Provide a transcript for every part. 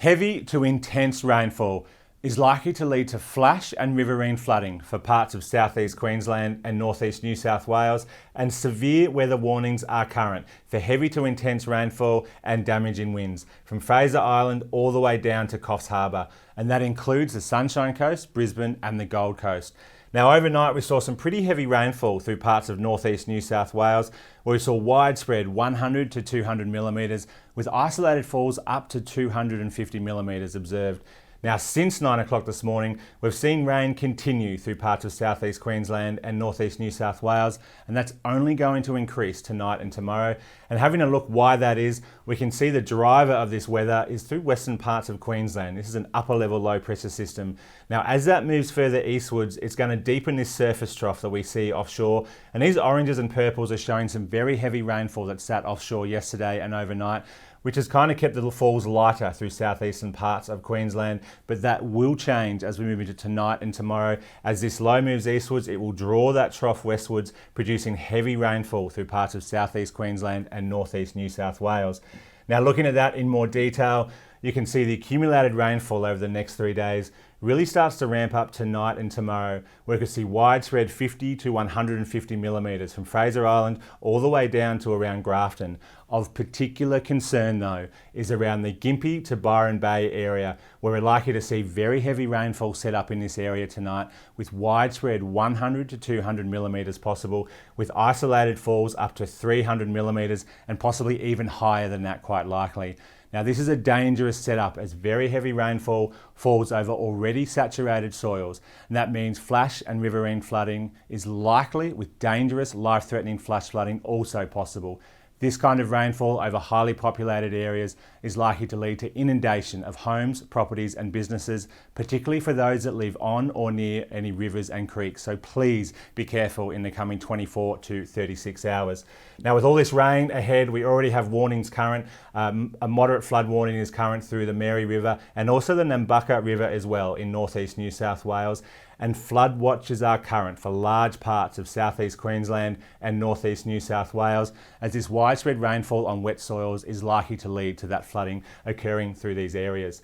Heavy to intense rainfall is likely to lead to flash and riverine flooding for parts of southeast Queensland and northeast New South Wales, and severe weather warnings are current for heavy to intense rainfall and damaging winds from Fraser Island all the way down to Coffs Harbour, and that includes the Sunshine Coast, Brisbane and the Gold Coast. Now overnight we saw some pretty heavy rainfall through parts of northeast New South Wales, where we saw widespread 100 to 200 millimetres with isolated falls up to 250 millimetres observed. Now since 9 o'clock this morning, we've seen rain continue through parts of southeast Queensland and northeast New South Wales, and that's only going to increase tonight and tomorrow. And having a look why that is, we can see the driver of this weather is through western parts of Queensland. This is an upper level low pressure system. Now as that moves further eastwards, it's going to deepen this surface trough that we see offshore, and these oranges and purples are showing some very heavy rainfall that sat offshore yesterday and overnight, which has kind of kept the falls lighter through southeastern parts of Queensland, but that will change as we move into tonight and tomorrow. As this low moves eastwards, it will draw that trough westwards, producing heavy rainfall through parts of southeast Queensland and northeast New South Wales. Now looking at that in more detail, you can see the accumulated rainfall over the next 3 days really starts to ramp up tonight and tomorrow, where we can see widespread 50 to 150 millimetres from Fraser Island all the way down to around Grafton. Of particular concern though is around the Gympie to Byron Bay area, where we're likely to see very heavy rainfall set up in this area tonight, with widespread 100 to 200 millimetres possible, with isolated falls up to 300 millimetres and possibly even higher than that quite likely. Now this is a dangerous setup as very heavy rainfall falls over already saturated soils, and that means flash and riverine flooding is likely, with dangerous life-threatening flash flooding also possible. This kind of rainfall over highly populated areas is likely to lead to inundation of homes, properties and businesses, particularly for those that live on or near any rivers and creeks. So please be careful in the coming 24 to 36 hours. Now with all this rain ahead, we already have warnings current. A moderate flood warning is current through the Mary River and also the Nambucca River as well in northeast New South Wales. And flood watches are current for large parts of southeast Queensland and northeast New South Wales, as this widespread rainfall on wet soils is likely to lead to that flooding occurring through these areas.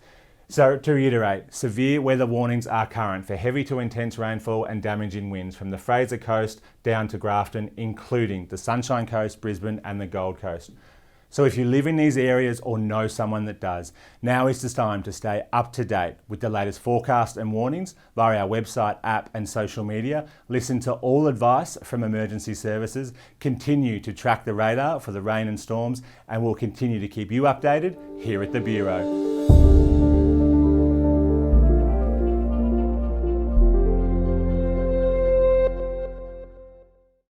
So to reiterate, severe weather warnings are current for heavy to intense rainfall and damaging winds from the Fraser Coast down to Grafton, including the Sunshine Coast, Brisbane and the Gold Coast. So if you live in these areas or know someone that does, now is the time to stay up to date with the latest forecast and warnings via our website, app and social media. Listen to all advice from emergency services, continue to track the radar for the rain and storms, and we'll continue to keep you updated here at the Bureau.